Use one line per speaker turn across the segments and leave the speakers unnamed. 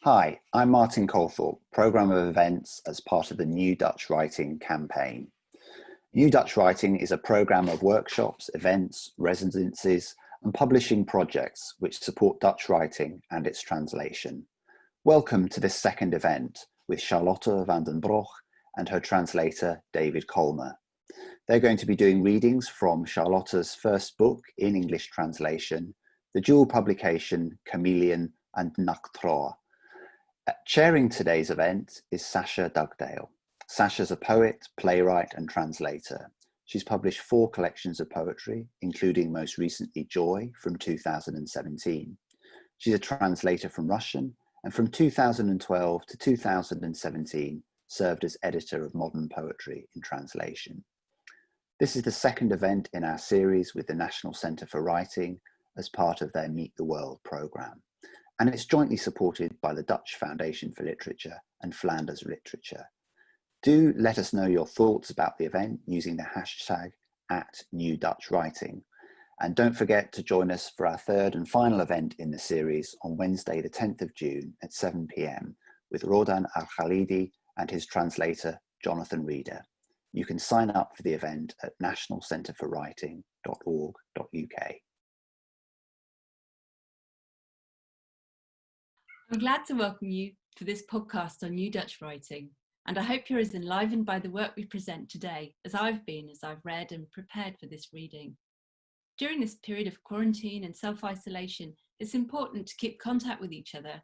Hi, I'm Martin Colthorpe, Programme of Events as part of the New Dutch Writing campaign. New Dutch Writing is a programme of workshops, events, residencies and publishing projects which support Dutch writing and its translation. Welcome to this second event with Charlotte van den Broeck and her translator David Colmer. They're going to be doing readings from Charlotte's first book in English translation, the dual publication Chameleon and Nachtroer. Chairing today's event is Sasha Dugdale. Sasha's a poet, playwright and translator. She's published 4 collections of poetry, including most recently Joy from 2017. She's a translator from Russian and from 2012 to 2017 served as editor of modern poetry in translation. This is the second event in our series with the National Centre for Writing as part of their Meet the World programme. And it's jointly supported by the Dutch Foundation for Literature and Flanders Literature. Do let us know your thoughts about the event using the hashtag @NewDutchWriting. And don't forget to join us for our third and final event in the series on Wednesday, the 10th of June at 7 p.m. with Rodan Al-Khalidi and his translator, Jonathan Reeder. You can sign up for the event at nationalcentreforwriting.org.uk.
I'm glad to welcome you to this podcast on New Dutch Writing, and I hope you're as enlivened by the work we present today as I've been as I've read and prepared for this reading. During this period of quarantine and self-isolation, it's important to keep contact with each other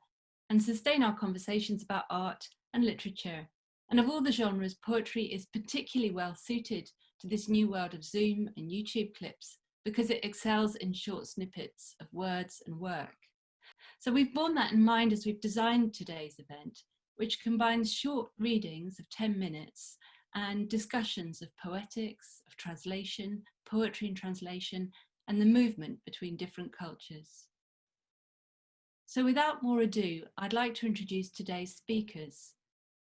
and sustain our conversations about art and literature. And of all the genres, poetry is particularly well suited to this new world of Zoom and YouTube clips because it excels in short snippets of words and work. So we've borne that in mind as we've designed today's event, which combines short readings of 10 minutes and discussions of poetics, of translation, poetry and translation, and the movement between different cultures. So without more ado, I'd like to introduce today's speakers,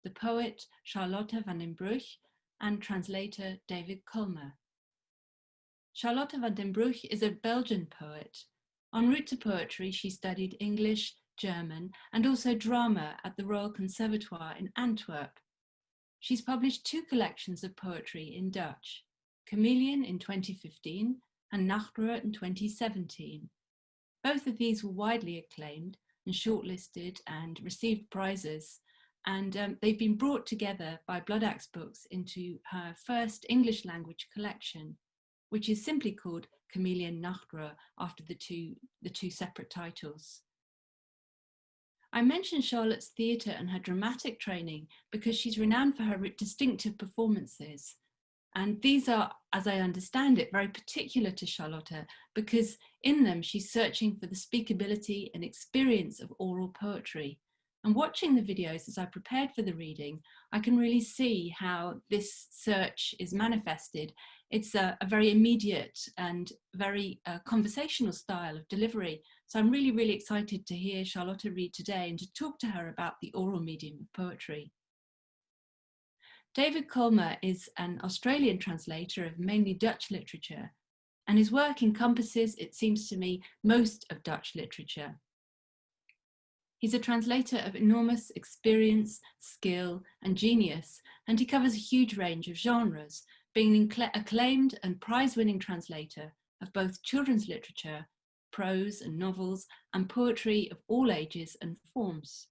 the poet Charlotte van den Broeck and translator David Colmer. Charlotte van den Broeck is a Belgian poet. En route to poetry, she studied English, German, and also drama at the Royal Conservatoire in Antwerp. She's published 2 collections of poetry in Dutch, Chameleon in 2015 and Nachtroer in 2017. Both of these were widely acclaimed and shortlisted and received prizes, and they've been brought together by Broeck Books into her first English language collection, which is simply called Chameleon Nachtroer after the two separate titles. I mentioned Charlotte's theatre and her dramatic training because she's renowned for her distinctive performances. And these are, as I understand it, very particular to Charlotte because in them she's searching for the speakability and experience of oral poetry. And watching the videos as I prepared for the reading, I can really see how this search is manifested. It's a very immediate and very conversational style of delivery. So I'm really, really excited to hear Charlotte read today and to talk to her about the oral medium of poetry. David Colmer is an Australian translator of mainly Dutch literature, and his work encompasses, it seems to me, most of Dutch literature. He's a translator of enormous experience, skill, and genius, and he covers a huge range of genres, being an acclaimed and prize-winning translator of both children's literature, prose and novels, and poetry of all ages and forms.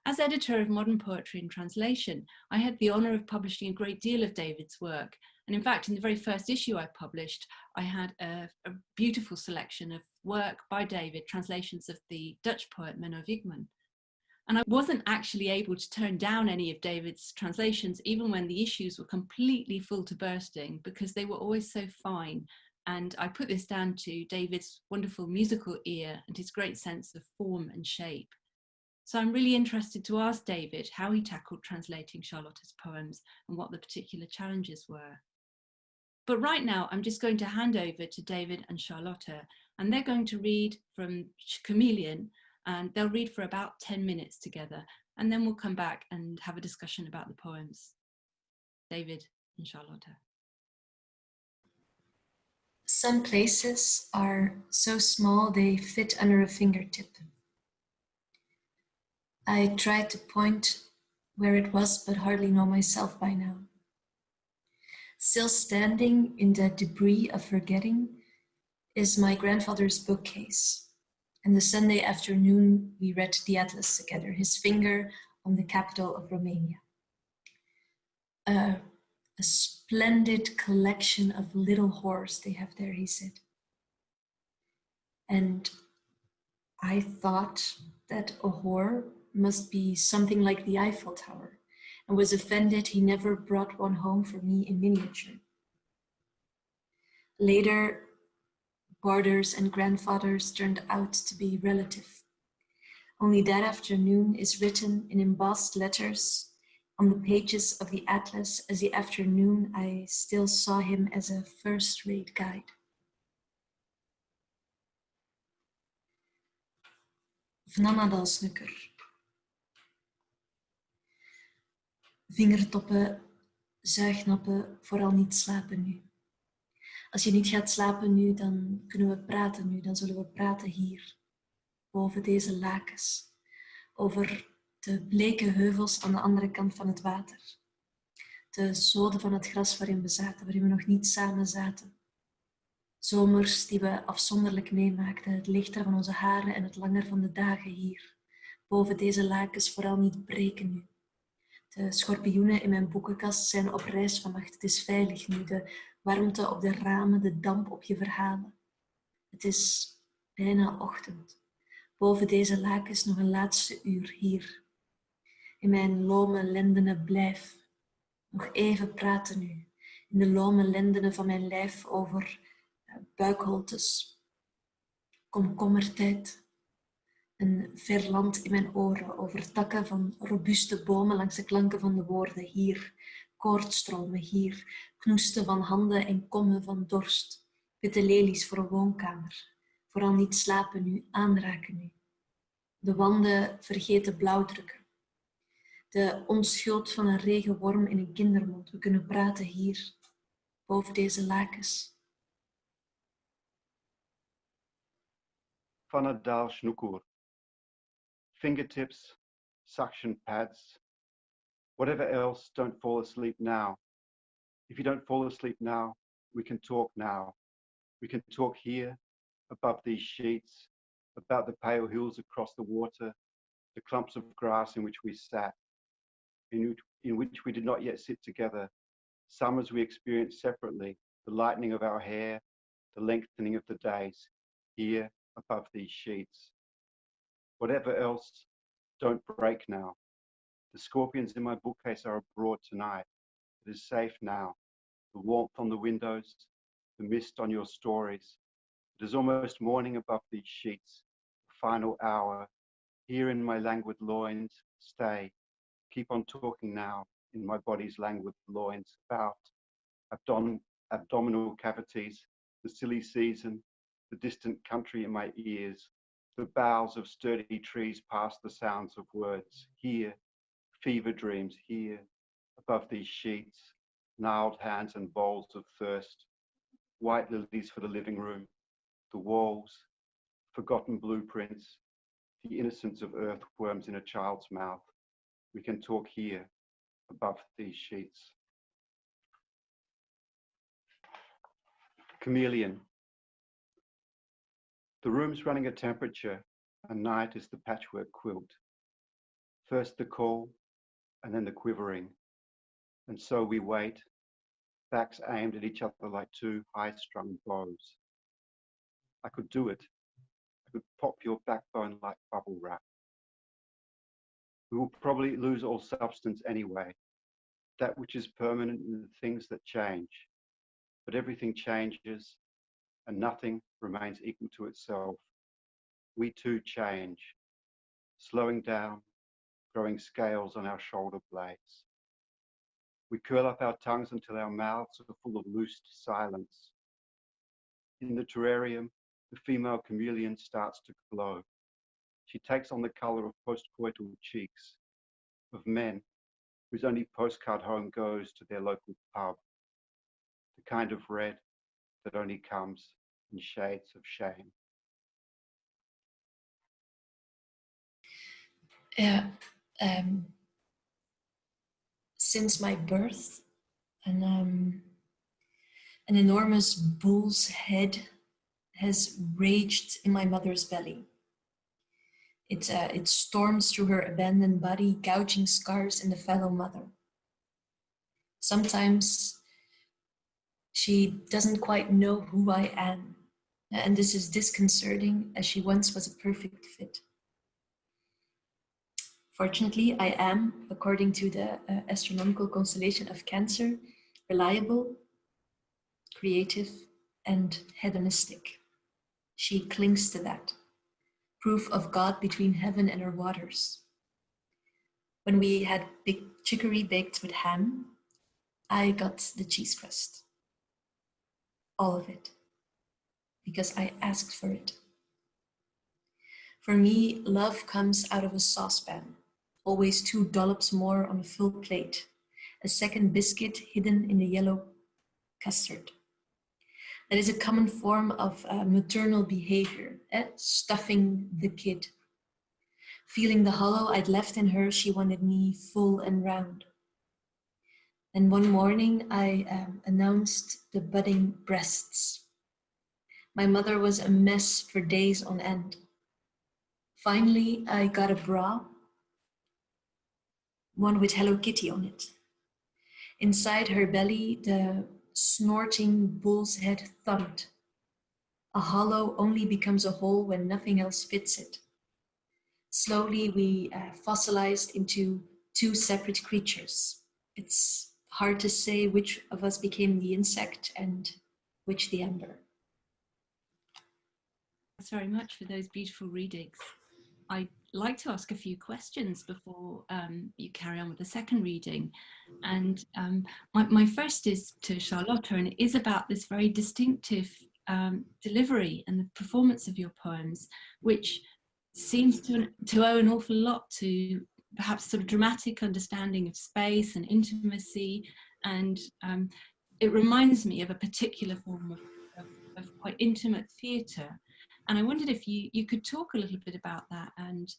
As editor of modern poetry and translation, I had the honour of publishing a great deal of David's work. And in fact, in the very first issue I published, I had a beautiful selection of work by David, translations of the Dutch poet Menno Wigman. And I wasn't actually able to turn down any of David's translations, even when the issues were completely full to bursting, because they were always so fine. And I put this down to David's wonderful musical ear and his great sense of form and shape. So I'm really interested to ask David how he tackled translating Charlotte's poems and what the particular challenges were. But right now, I'm just going to hand over to David and Charlotte, and they're going to read from Chameleon, and they'll read for about 10 minutes together, and then we'll come back and have a discussion about the poems. David and Charlotte.
Some places are so small they fit under a fingertip. I tried to point where it was, but hardly know myself by now. Still standing in the debris of forgetting is my grandfather's bookcase. And the Sunday afternoon, we read the Atlas together, his finger on the capital of Romania. A splendid collection of little whores they have there, he said. And I thought that a whore must be something like the Eiffel Tower, and was offended he never brought one home for me in miniature. Later, boarders and grandfathers turned out to be relative. Only that afternoon is written in embossed letters on the pages of the Atlas as the afternoon I still saw him as a first-rate guide. Vnanadalsnukker. Vingertoppen, zuignappen, vooral niet slapen nu. Als je niet gaat slapen nu, dan kunnen we praten nu. Dan zullen we praten hier, boven deze lakens, over de bleke heuvels aan de andere kant van het water. De zoden van het gras waarin we zaten, waarin we nog niet samen zaten. Zomers die we afzonderlijk meemaakten, het lichter van onze haren en het langer van de dagen hier. Boven deze lakens vooral niet breken nu. De schorpioenen in mijn boekenkast zijn op reis vannacht. Het is veilig nu. De warmte op de ramen, de damp op je verhalen. Het is bijna ochtend. Boven deze lakens nog een laatste uur hier. In mijn lome lendenen blijf. Nog even praten nu. In de lome lendenen van mijn lijf over buikholtes. Komkommertijd. Een ver land in mijn oren, over takken van robuuste bomen langs de klanken van de woorden. Hier, koortstromen, hier, knoesten van handen en kommen van dorst. Witte lelies voor een woonkamer. Vooral niet slapen nu, aanraken nu. De wanden vergeten blauwdrukken. De onschuld van een regenworm in een kindermond. We kunnen praten hier, boven deze lakens.
Vanadalsnukker. Fingertips, suction pads, whatever else, don't fall asleep now. If you don't fall asleep now, we can talk now. We can talk here, above these sheets, about the pale hills across the water, the clumps of grass in which we sat, in which we did not yet sit together, summers we experienced separately, the lightening of our hair, the lengthening of the days, here, above these sheets. Whatever else, don't break now. The scorpions in my bookcase are abroad tonight. It is safe now. The warmth on the windows, the mist on your stories. It is almost morning above these sheets. The final hour. Here in my languid loins, stay. Keep on talking now in my body's languid loins about abdominal cavities, the silly season, the distant country in my ears. The boughs of sturdy trees past the sounds of words. Here, fever dreams here, above these sheets, gnarled hands and bowls of thirst. White lilies for the living room, the walls, forgotten blueprints, the innocence of earthworms in a child's mouth. We can talk here, above these sheets. Chameleon. The room's running a temperature, and night is the patchwork quilt. First the call, and then the quivering. And so we wait, backs aimed at each other like two high-strung bows. I could do it. I could pop your backbone like bubble wrap. We will probably lose all substance anyway, that which is permanent in the things that change. But everything changes, and nothing remains equal to itself. We too change, slowing down, growing scales on our shoulder blades. We curl up our tongues until our mouths are full of loosed silence. In the terrarium, the female chameleon starts to glow. She takes on the color of postcoital cheeks, of men whose only postcard home goes to their local pub, the kind of red that only comes in shades of shame.
Yeah, since my birth, an enormous bull's head has raged in my mother's belly. It storms through her abandoned body, gouging scars in the fellow mother. Sometimes she doesn't quite know who I am, and this is disconcerting, as she once was a perfect fit. Fortunately, I am, according to the astronomical constellation of Cancer, reliable, creative, and hedonistic. She clings to that, proof of God between heaven and her waters. When we had big chicory baked with ham, I got the cheese crust. All of it. Because I asked for it. For me, love comes out of a saucepan, always 2 dollops more on a full plate, a second biscuit hidden in the yellow custard. That is a common form of maternal behavior, stuffing the kid. Feeling the hollow I'd left in her, she wanted me full and round. And one morning I announced the budding breasts. My mother was a mess for days on end. Finally, I got a bra, one with Hello Kitty on it. Inside her belly, the snorting bull's head thumped. A hollow only becomes a hole when nothing else fits it. Slowly, we fossilized into 2 separate creatures. It's hard to say which of us became the insect and which the ember.
Thanks very much for those beautiful readings. I'd like to ask a few questions before you carry on with the second reading. And my first is to Charlotte, and it is about this very distinctive delivery and the performance of your poems, which seems to owe an awful lot to perhaps sort of dramatic understanding of space and intimacy. And it reminds me of a particular form of quite intimate theatre. And I wondered if you could talk a little bit about that and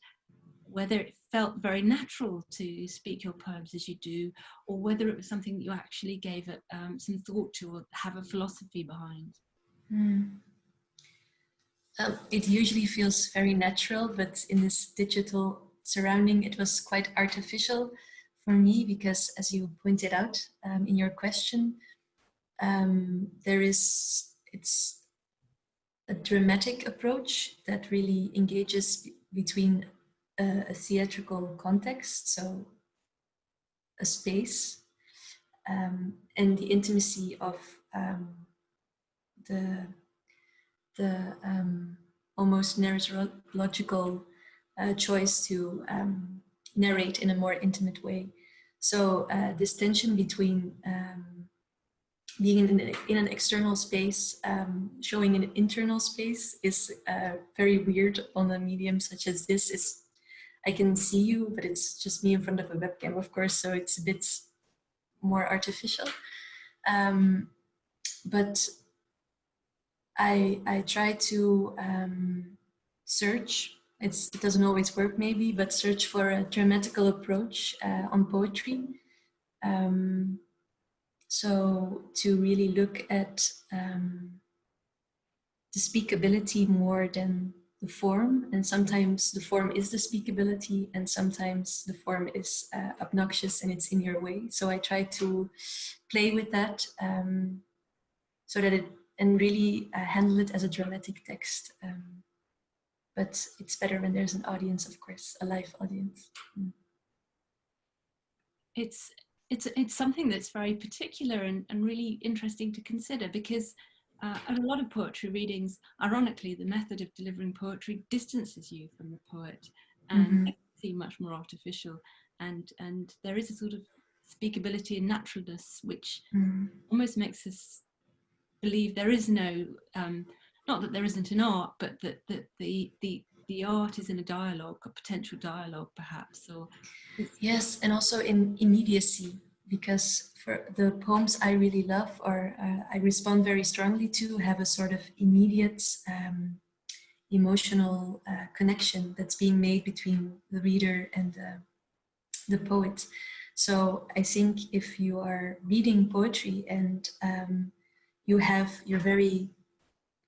whether it felt very natural to speak your poems as you do, or whether it was something that you actually gave it some thought to or have a philosophy behind.
It usually feels very natural, but in this digital surrounding, it was quite artificial for me because, as you pointed out in your question, it's a dramatic approach that really engages between a theatrical context, so a space, and the intimacy of the almost narratological choice to narrate in a more intimate way. So this tension between being in an external space, showing an internal space is very weird on a medium such as this. I can see you, but it's just me in front of a webcam, of course, so it's a bit more artificial. But I try to search, it doesn't always work maybe, but search for a dramatical approach on poetry. So to really look at the speakability more than the form, and sometimes the form is the speakability, and sometimes the form is obnoxious and it's in your way. So I try to play with that so that it, and really handle it as a dramatic text. But it's better when there's an audience, of course, a live audience.
It's something that's very particular and really interesting to consider, because at a lot of poetry readings, ironically, the method of delivering poetry distances you from the poet and makes it seem much more artificial. And there is a sort of speakability and naturalness which almost makes us believe there is no, not that there isn't an art, but that the art is in a dialogue, a potential dialogue perhaps. Or
yes, and also in immediacy, because for the poems I really love, or I respond very strongly to, have a sort of immediate emotional connection that's being made between the reader and the poet. So I think if you are reading poetry and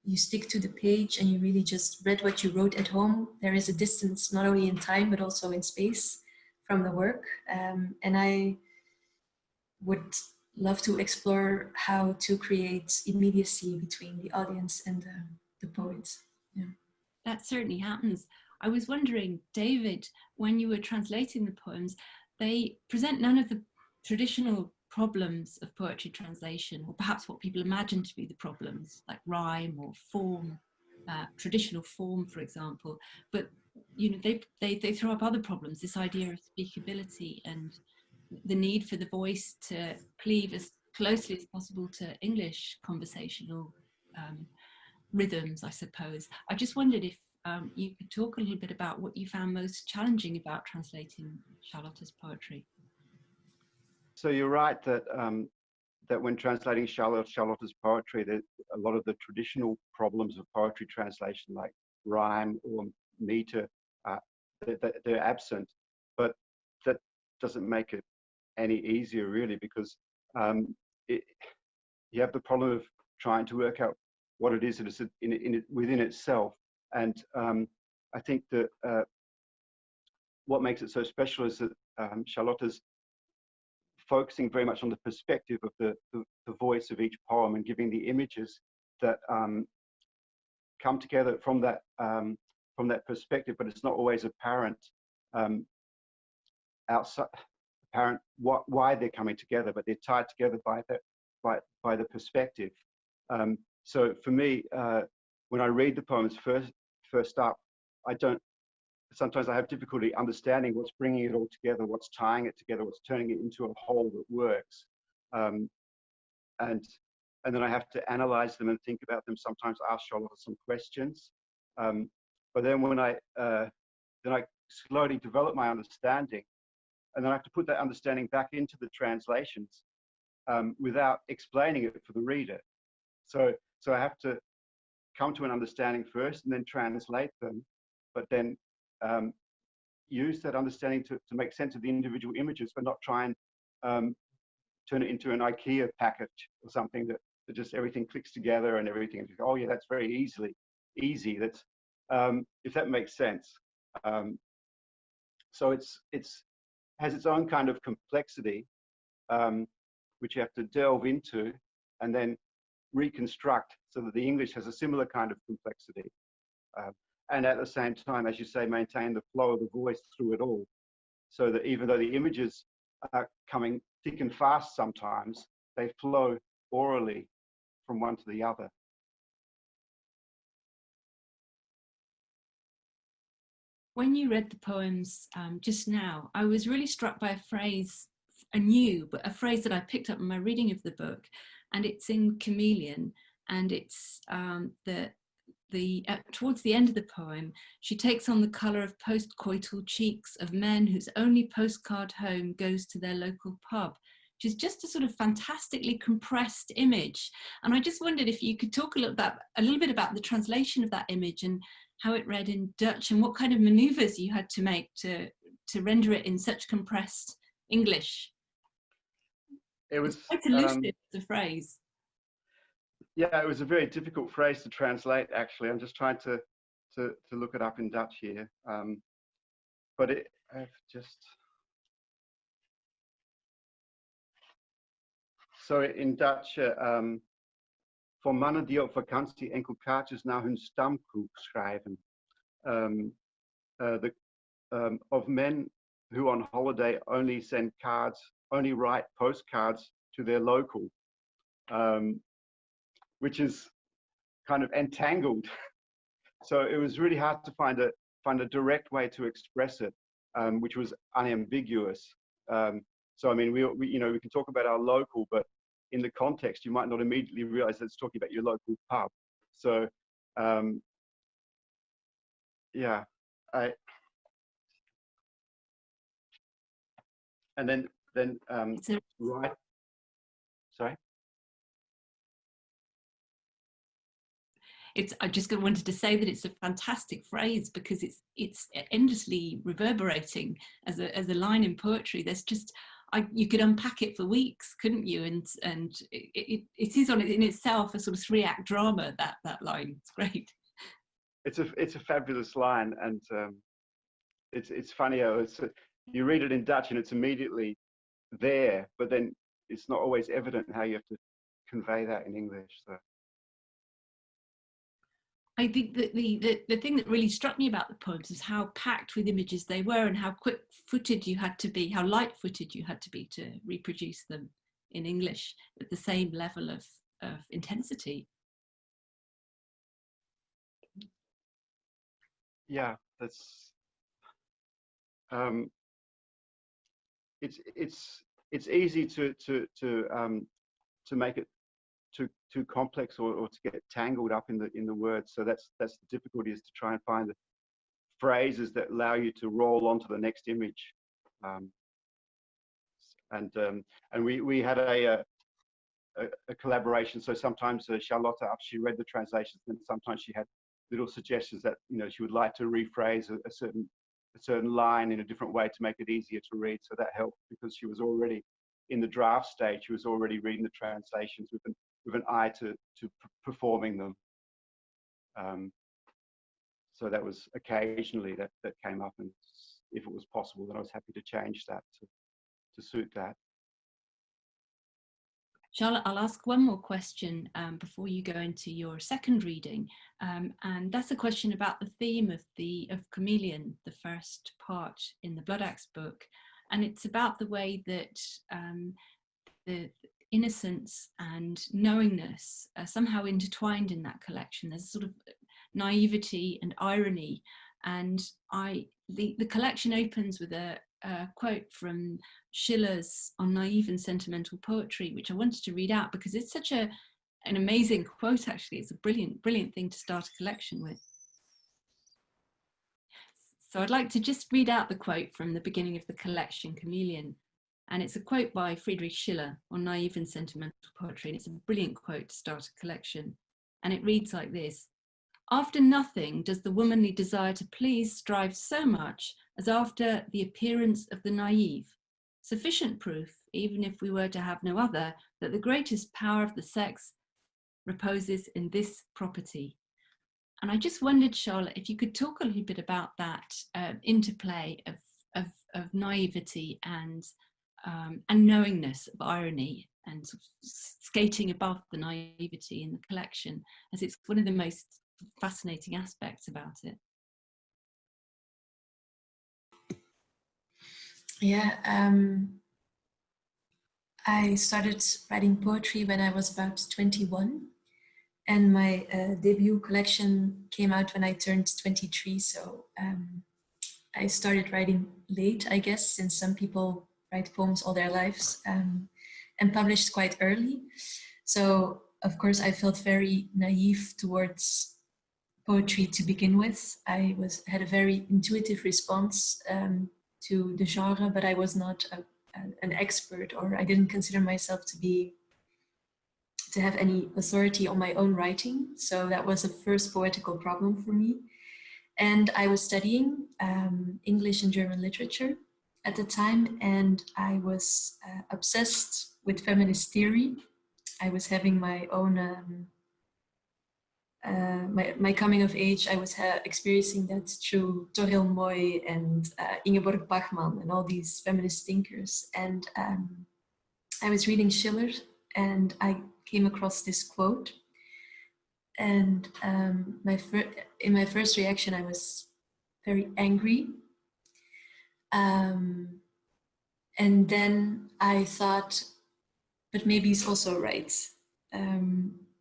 you stick to the page and you really just read what you wrote at home, there is a distance not only in time but also in space from the work. And I would love to explore how to create immediacy between the audience and the poet. Yeah.
That certainly happens. I was wondering, David, when you were translating the poems, they present none of the traditional problems of poetry translation, or perhaps what people imagine to be the problems, like rhyme or form, traditional form, for example. But you know, they throw up other problems, this idea of speakability and the need for the voice to cleave as closely as possible to English conversational rhythms, I suppose. I just wondered if you could talk a little bit about what you found most challenging about translating Charlotte's poetry.
So you're right that that when translating Charlotte's poetry, that a lot of the traditional problems of poetry translation, like rhyme or meter, they're absent. But that doesn't make it any easier, really, because you have the problem of trying to work out what it is that is within itself. And I think that what makes it so special is that Charlotte's focusing very much on the perspective of the voice of each poem and giving the images that come together from that perspective, but it's not always apparent apparent why they're coming together, but they're tied together by the perspective. So for me, when I read the poems first up, sometimes I have difficulty understanding what's bringing it all together, what's tying it together, what's turning it into a whole that works. And then I have to analyze them and think about them, sometimes ask Charlotte some questions. But then when I slowly develop my understanding, and then I have to put that understanding back into the translations without explaining it for the reader. So I have to come to an understanding first and then translate them, but then use that understanding to make sense of the individual images, but not try and turn it into an IKEA package or something that just everything clicks together and everything. And oh yeah, that's very easy. That's if that makes sense. So it has its own kind of complexity, which you have to delve into and then reconstruct so that the English has a similar kind of complexity. And at the same time, as you say, maintain the flow of the voice through it all. So that even though the images are coming thick and fast sometimes, they flow orally from one to the other.
When you read the poems just now, I was really struck by a phrase, a phrase that I picked up in my reading of the book, and it's in Chameleon, and it's towards the end of the poem, she takes on the colour of post-coital cheeks of men whose only postcard home goes to their local pub, which is just a sort of fantastically compressed image. And I just wondered if you could talk a little bit about the translation of that image and how it read in Dutch and what kind of manoeuvres you had to make to render it in such compressed English.
It was
quite elusive, the phrase.
Yeah, it was a very difficult phrase to translate, actually. I'm just trying to look it up in Dutch here. But I've just... So in Dutch, voor mannen die op vakantie enkel kaartjes naar hun stamkroeg schrijven. Of men who on holiday only send cards, only write postcards to their local. Which is kind of entangled. So it was really hard to find a direct way to express it, which was unambiguous. So I mean, we can talk about our local, but in the context, you might not immediately realize that it's talking about your local pub. So yeah, and then right. Sorry.
I just wanted to say that it's a fantastic phrase because it's endlessly reverberating as a line in poetry. There's just, you could unpack it for weeks, couldn't you? And it is in itself a sort of 3-act drama, that line. It's great.
It's a fabulous line, and it's funny how you read it in Dutch and it's immediately there, but then it's not always evident how you have to convey that in English. So
I think that the thing that really struck me about the poems is how packed with images they were, and how quick-footed you had to be, how light-footed you had to be to reproduce them in English at the same level of intensity.
yeah, that's it's easy to make it too complex or to get tangled up in the words. So that's the difficulty, is to try and find the phrases that allow you to roll onto the next image. And we had a collaboration. So sometimes Charlotte, after she read the translations, then sometimes she had little suggestions that she would like to rephrase a certain line in a different way to make it easier to read. So that helped, because she was already in the draft stage. She was already reading the translations with an eye to performing them. So that was occasionally that came up, and if it was possible, then I was happy to change that to suit that.
Charlotte, I'll ask one more question before you go into your second reading, and that's a question about the theme of Chameleon, the first part in the Blood Axe book, and it's about the way that the innocence and knowingness are somehow intertwined in that collection. There's a sort of naivety and irony, and the collection opens with a quote from Schiller's On Naive and Sentimental Poetry, which I wanted to read out because it's such an amazing quote. Actually, it's a brilliant thing to start a collection with. So I'd like to just read out the quote from the beginning of the collection, Chameleon. And it's a quote by Friedrich Schiller on Naive and Sentimental Poetry. And it's a brilliant quote to start a collection. And it reads like this: "After nothing does the womanly desire to please strive so much as after the appearance of the naive. Sufficient proof, even if we were to have no other, that the greatest power of the sex reposes in this property." And I just wondered, Charlotte, if you could talk a little bit about that interplay of naivety and knowingness, of irony, and sort of skating above the naivety in the collection, as it's one of the most fascinating aspects about it.
Yeah, I started writing poetry when I was about 21, and my debut collection came out when I turned 23. So I started writing late, I guess, since some people write poems all their lives, and published quite early. So of course I felt very naive towards poetry to begin with. I had a very intuitive response to the genre, but I was not an expert, or I didn't consider myself to have any authority on my own writing. So that was a first poetical problem for me. And I was studying English and German literature at the time, and I was obsessed with feminist theory. I was having my own my coming of age. I was experiencing that through Toril Moy and Ingeborg Bachmann and all these feminist thinkers. And I was reading Schiller, and I came across this quote. And in my first reaction, I was very angry. And then I thought, but maybe he's also right.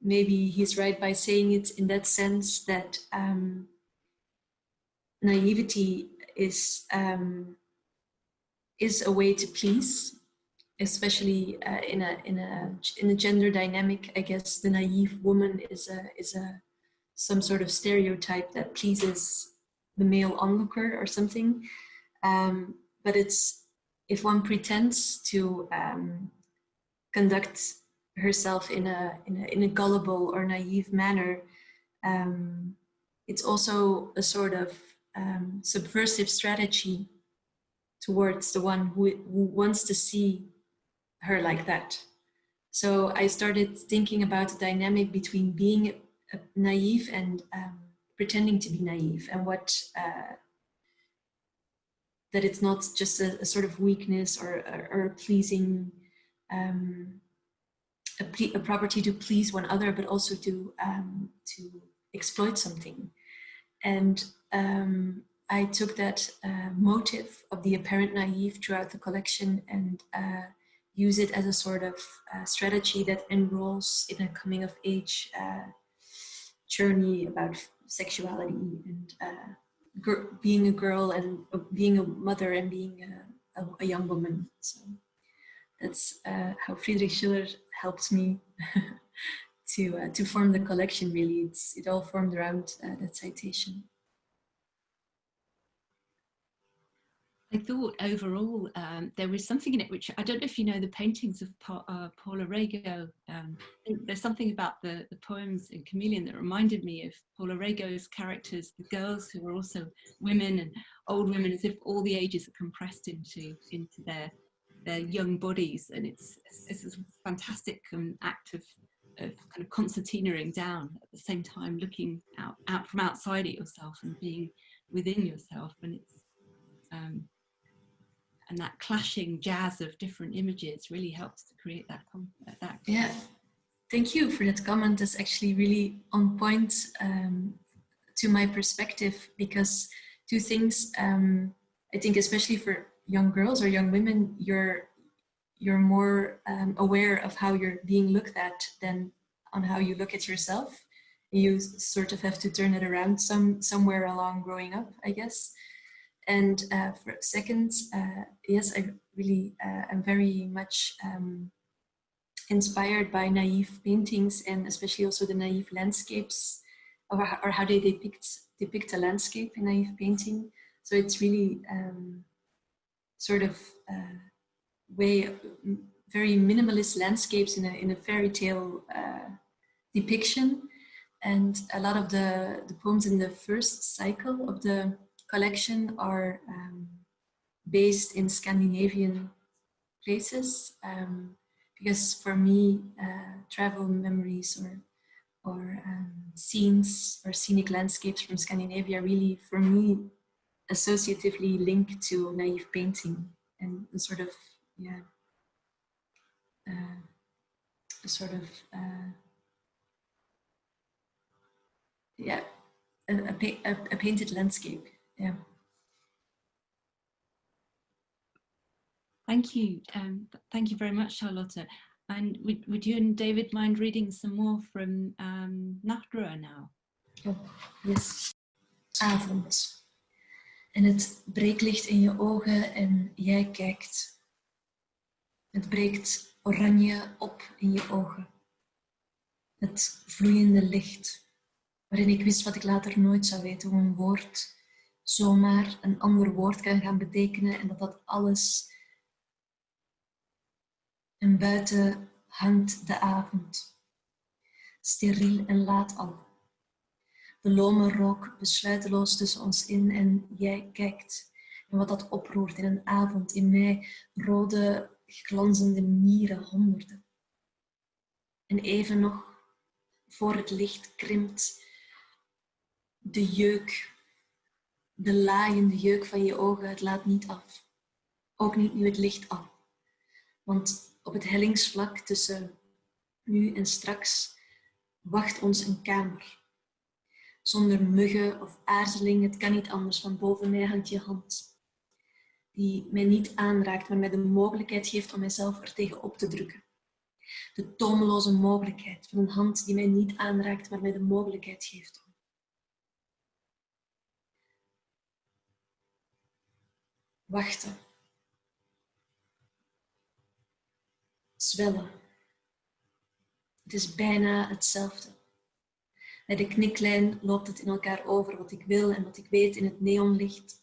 Maybe he's right by saying it in that sense that naivety is a way to please, especially in a gender dynamic. I guess the naive woman is some sort of stereotype that pleases the male onlooker or something. But it's, if one pretends to conduct herself in a gullible or naive manner, it's also a sort of subversive strategy towards the one who wants to see her like that. So I started thinking about the dynamic between being naive and pretending to be naive, and what that it's not just a sort of weakness or pleasing, a property to please one other, but also to exploit something. And I took that motive of the apparent naive throughout the collection and use it as a sort of strategy that enrolls in a coming of age journey about sexuality and being a girl and being a mother and being a young woman. So that's how Friedrich Schiller helped me to form the collection. Really, it all formed around that citation.
I thought overall there was something in it which, I don't know if you know the paintings of Paula Rego. There's something about the poems in Chameleon that reminded me of Paula Rego's characters, the girls who were also women and old women, as if all the ages are compressed into their young bodies. And it's this fantastic act of kind of concertinaing down at the same time, looking out from outside at yourself and being within yourself. And it's and that clashing jazz of different images really helps to create that.
Yeah, thank you for that comment. That's actually really on point to my perspective, because two things, I think especially for young girls or young women, you're more aware of how you're being looked at than on how you look at yourself. You sort of have to turn it around somewhere along growing up, I guess. And for second, yes, I really am very much inspired by naive paintings, and especially also the naive landscapes, or how they depict a landscape in naive painting. So it's really sort of very minimalist landscapes in a fairy tale depiction. And a lot of the poems in the first cycle of the collection are based in Scandinavian places, because for me, travel memories or scenes or scenic landscapes from Scandinavia really, for me, associatively linked to naive painting and a sort of, a painted landscape. Yeah.
Thank you. Thank you very much, Charlotte. And would you and David mind reading some more from Nachtroer now?
Oh, yes. Avond. En het breeklicht in je ogen en jij kijkt. Het breekt oranje op in je ogen. Het vloeiende licht, waarin ik wist wat ik later nooit zou weten, hoe een woord zomaar een ander woord kan gaan betekenen en dat alles. En buiten hangt de avond, steriel en laat al. De lome rook besluiteloos tussen ons in en jij kijkt. En wat dat oproert in een avond, in mij rode, glanzende mieren, honderden. En even nog, voor het licht krimpt de jeuk, de laaiende jeuk van je ogen, het laat niet af. Ook niet nu het licht al. Want op het hellingsvlak tussen nu en straks wacht ons een kamer. Zonder muggen of aarzeling, het kan niet anders, van boven mij hangt je hand. Die mij niet aanraakt, maar mij de mogelijkheid geeft om mijzelf er tegen op te drukken. De tomeloze mogelijkheid van een hand die mij niet aanraakt, maar mij de mogelijkheid geeft. Wachten. Zwellen. Het is bijna hetzelfde. Bij de kniklijn loopt het in elkaar over, wat ik wil en wat ik weet in het neonlicht.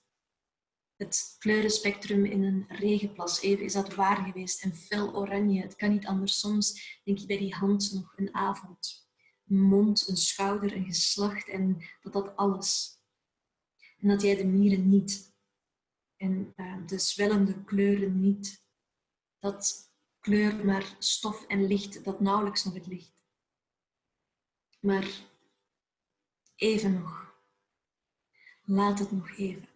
Het kleurenspectrum in een regenplas, even is dat waar geweest en fel oranje. Het kan niet anders. Soms denk ik bij die hand nog een avond. mond, een schouder, een geslacht en dat alles. En dat jij de mieren niet. En de zwellende kleuren niet. Dat kleur maar stof en licht, dat nauwelijks nog het licht. Maar even nog. Laat het nog even.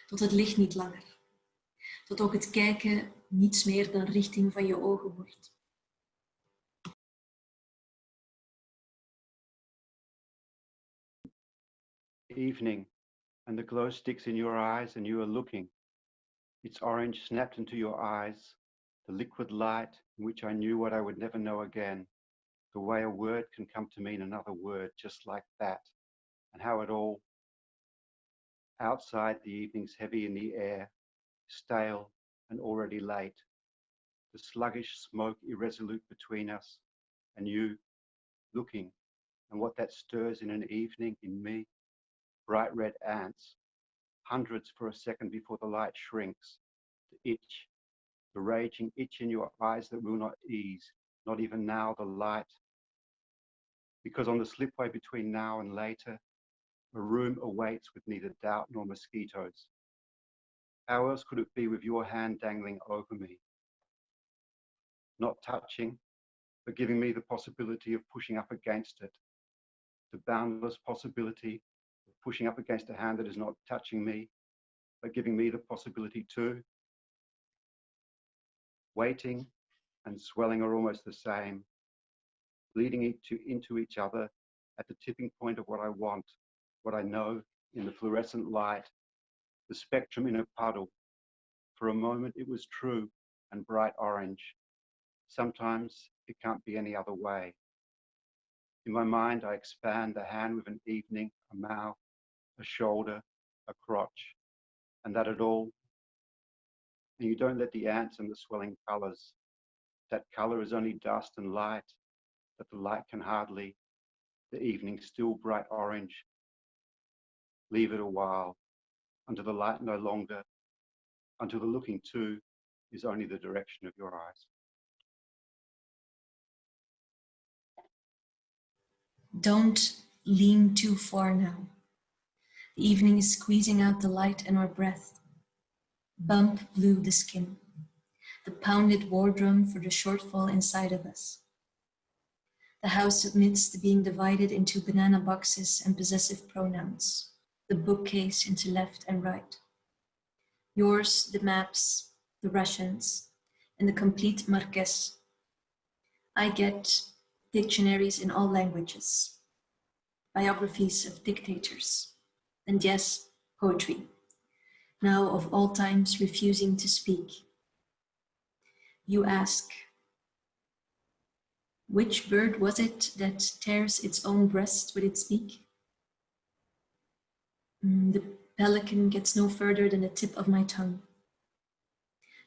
Tot het licht niet langer. Tot ook het kijken niets meer dan richting van je ogen wordt.
Evening, and the glow sticks in your eyes and you are looking. Its orange snapped into your eyes, the liquid light in which I knew what I would never know again, the way a word can come to mean another word just like that, and how it all, outside the evening's heavy in the air, stale and already late, the sluggish smoke irresolute between us, and you looking, and what that stirs in an evening in me, bright red ants, hundreds for a second before the light shrinks, the itch, the raging itch in your eyes that will not ease, not even now the light. Because on the slipway between now and later, a room awaits with neither doubt nor mosquitoes. How else could it be with your hand dangling over me? Not touching, but giving me the possibility of pushing up against it. The boundless possibility of pushing up against a hand that is not touching me, but giving me the possibility to. Waiting and swelling are almost the same, leading into each other at the tipping point of what I want, what I know in the fluorescent light, the spectrum in a puddle. For a moment it was true and bright orange. Sometimes it can't be any other way. In my mind I expand the hand with an evening, a mouth, a shoulder, a crotch, and that at all. And you don't let the ants and the swelling colours. That colour is only dust and light, that the light can hardly, the evening still bright orange. Leave it a while, until the light no longer, until the looking to is only the direction of your eyes.
Don't lean too far now. The evening is squeezing out the light and our breath. Bump blew the skin. The pounded war drum for the shortfall inside of us. The house admits to being divided into banana boxes and possessive pronouns. The bookcase into left and right. Yours, the maps, the Russians, and the complete Marques. I get dictionaries in all languages, biographies of dictators, and yes, poetry, now of all times refusing to speak. You ask, which bird was it that tears its own breast with its beak? The pelican gets no further than the tip of my tongue.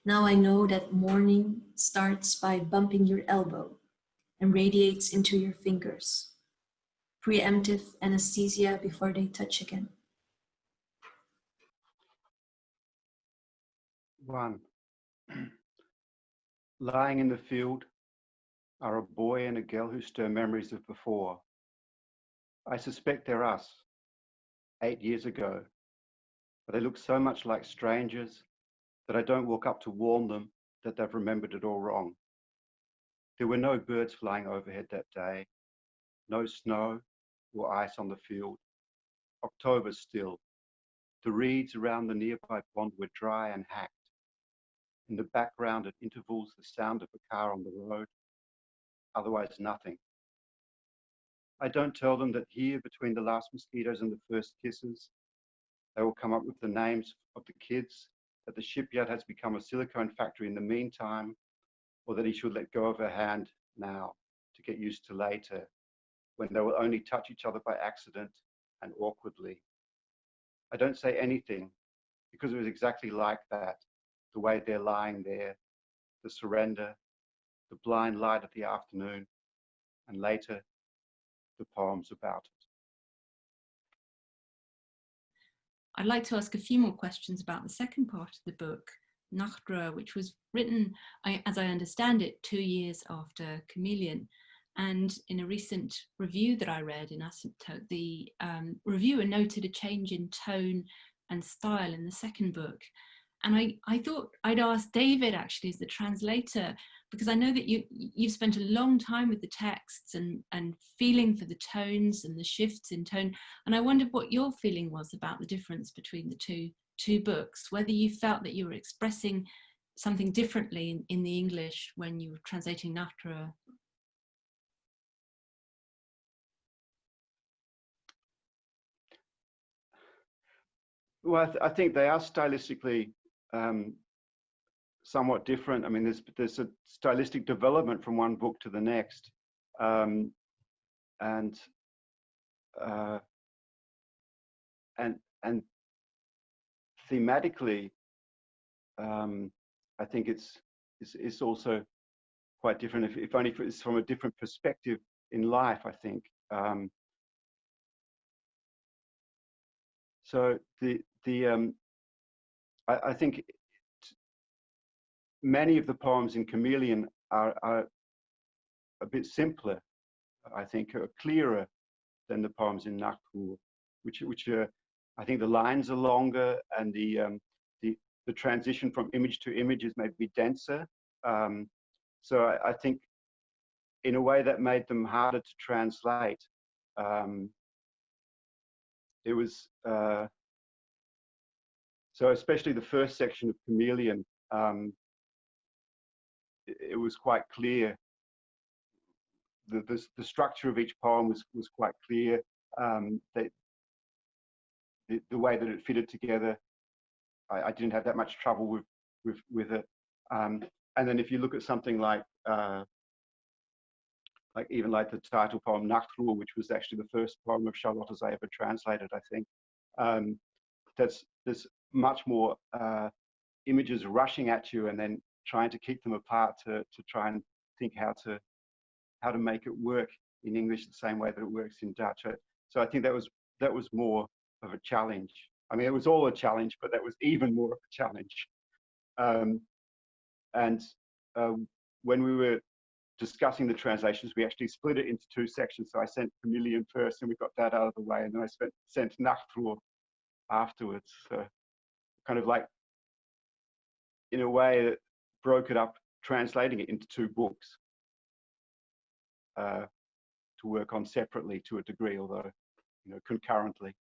Now I know that morning starts by bumping your elbow and radiates into your fingers. Preemptive anesthesia before they touch again.
1. Lying in the field are a boy and a girl who stir memories of before. I suspect they're us, 8 years ago, but they look so much like strangers that I don't walk up to warn them that they've remembered it all wrong. There were no birds flying overhead that day, no snow or ice on the field. October still. The reeds around the nearby pond were dry and hacked. In the background at intervals the sound of a car on the road, otherwise nothing. I don't tell them that here between the last mosquitoes and the first kisses, they will come up with the names of the kids, that the shipyard has become a silicone factory in the meantime, or that he should let go of her hand now to get used to later, when they will only touch each other by accident and awkwardly. I don't say anything because it was exactly like that, the way they're lying there, the surrender, the blind light of the afternoon, and later, the poems about it.
I'd like to ask a few more questions about the second part of the book, Nachtroer, which was written, as I understand it, 2 years after Chameleon. And in a recent review that I read in Asymptote, the reviewer noted a change in tone and style in the second book. And I thought I'd ask David, actually, as the translator, because I know that you've spent a long time with the texts and feeling for the tones and the shifts in tone. And I wondered what your feeling was about the difference between the two books, whether you felt that you were expressing something differently in the English when you were translating Nachtroer.
Well, I think they are stylistically somewhat different. I mean, there's a stylistic development from one book to the next, and thematically, I think it's also quite different. If only it's from a different perspective in life, I think. So I think many of the poems in Chameleon are a bit simpler, I think, are clearer than the poems in Nachtroer, which are, I think the lines are longer, and the transition from image to image is maybe denser. So I think in a way that made them harder to translate. It was so especially the first section of Chameleon, it was quite clear. The structure of each poem was quite clear. The way that it fitted together, I didn't have that much trouble with it. And then if you look at something like even like the title poem Nachtroer, which was actually the first poem of Charlotte's I ever translated, I think, there's much more images rushing at you and then trying to keep them apart to try and think how to make it work in English the same way that it works in Dutch. So I think that was more of a challenge. I mean, it was all a challenge, but that was even more of a challenge. When we were discussing the translations, we actually split it into two sections. So I sent Chameleon first, and we got that out of the way, and then I sent Nachtroer afterwards. So kind of like, in a way, that broke it up, translating it into two books to work on separately to a degree, although concurrently.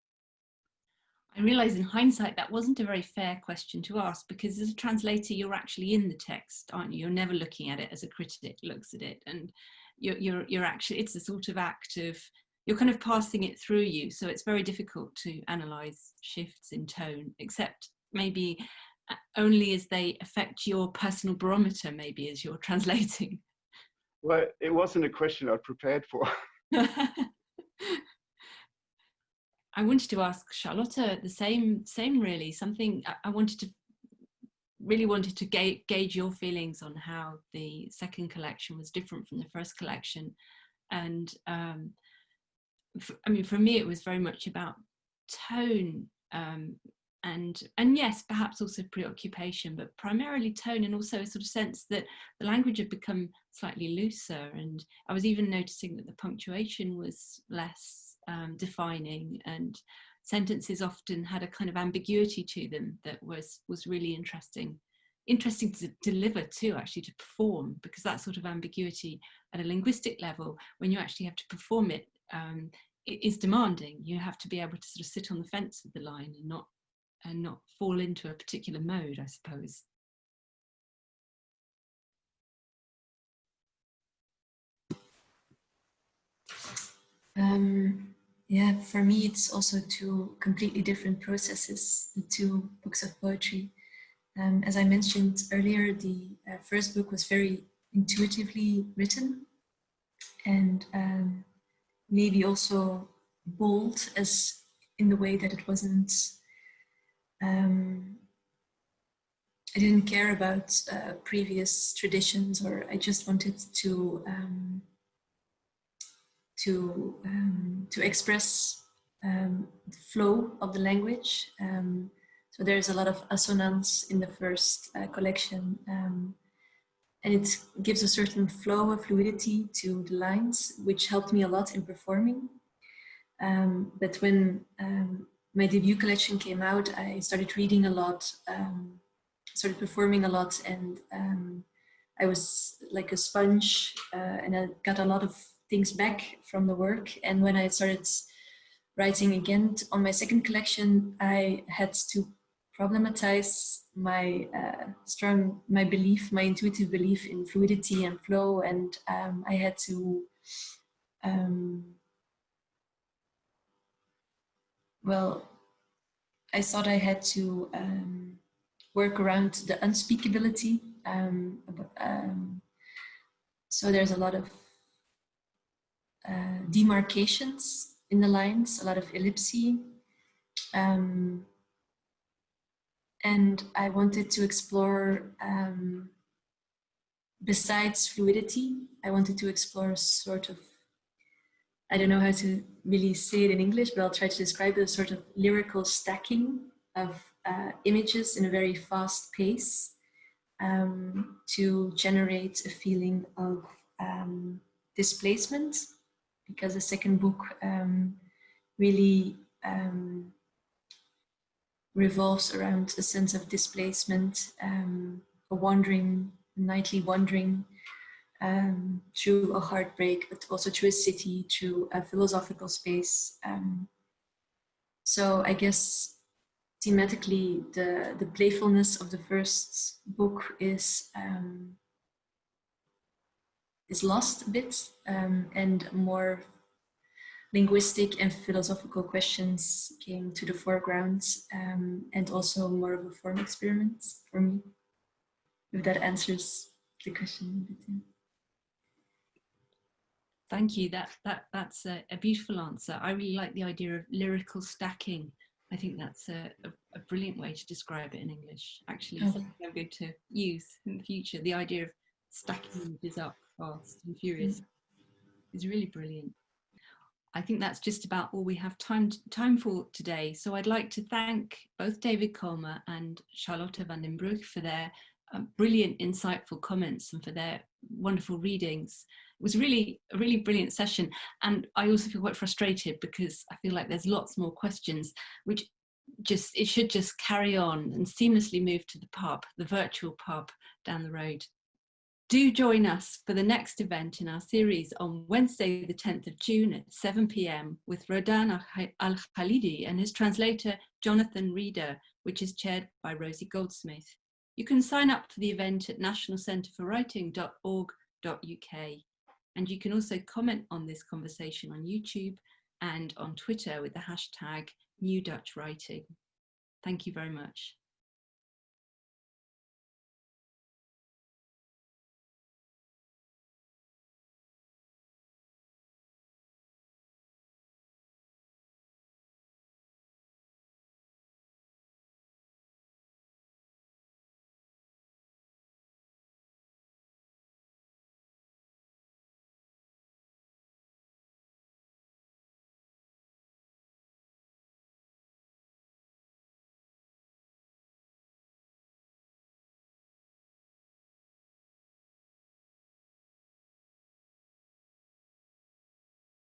I realise in hindsight that wasn't a very fair question to ask, because as a translator you're actually in the text, aren't you? You're never looking at it as a critic looks at it, and you're actually, it's a sort of act of, you're kind of passing it through you, so it's very difficult to analyse shifts in tone, except maybe only as they affect your personal barometer, maybe as you're translating.
Well, it wasn't a question I'd prepared for.
I wanted to ask Charlotte the same really, something I really wanted to gauge your feelings on how the second collection was different from the first collection. And I mean, for me, it was very much about tone, and yes, perhaps also preoccupation, but primarily tone, and also a sort of sense that the language had become slightly looser. And I was even noticing that the punctuation was less defining, and sentences often had a kind of ambiguity to them that was really interesting to deliver too, actually, to perform, because that sort of ambiguity at a linguistic level, when you actually have to perform it, it is demanding. You have to be able to sort of sit on the fence of the line and not fall into a particular mode, I suppose.
Yeah, for me, it's also two completely different processes, the two books of poetry. As I mentioned earlier, the first book was very intuitively written, and maybe also bold, as in the way that it wasn't, I didn't care about previous traditions, or I just wanted to express the flow of the language. So there's a lot of assonance in the first collection, and it gives a certain flow of fluidity to the lines, which helped me a lot in performing. But when my debut collection came out, I started reading a lot, started performing a lot, and I was like a sponge, and I got a lot of things back from the work. And when I started writing again on my second collection, I had to problematize my my belief, my intuitive belief in fluidity and flow, and I had to well, I thought I had to work around the unspeakability. So there's a lot of demarcations in the lines, a lot of ellipses. And I wanted to explore, besides fluidity, I wanted to explore sort of, I don't know how to really say it in English, but I'll try to describe it as sort of lyrical stacking of images in a very fast pace to generate a feeling of displacement, because the second book really revolves around a sense of displacement, a wandering, nightly wandering through a heartbreak, but also through a city, through a philosophical space. So I guess thematically, the playfulness of the first book is lost a bit, and more linguistic and philosophical questions came to the foreground, and also more of a form experiment for me, if that answers the question a bit. Yeah.
Thank you. That's a beautiful answer. I really like the idea of lyrical stacking. I think that's a brilliant way to describe it in English. Actually, something I'm going to use in the future. The idea of stacking images up fast and furious is really brilliant. I think that's just about all we have time for today. So I'd like to thank both David Colmer and Charlotte van den Broek for their brilliant, insightful comments and for their wonderful readings. It was really a really brilliant session. And I also feel quite frustrated because I feel like there's lots more questions, which it should just carry on and seamlessly move to the pub, the virtual pub down the road. Do join us for the next event in our series on Wednesday, the 10th of June at 7 p.m. with Rodan Al-Khalidi and his translator, Jonathan Reeder, which is chaired by Rosie Goldsmith. You can sign up for the event at nationalcentreforwriting.org.uk. And you can also comment on this conversation on YouTube and on Twitter with the hashtag #NewDutchWriting. Thank you very much.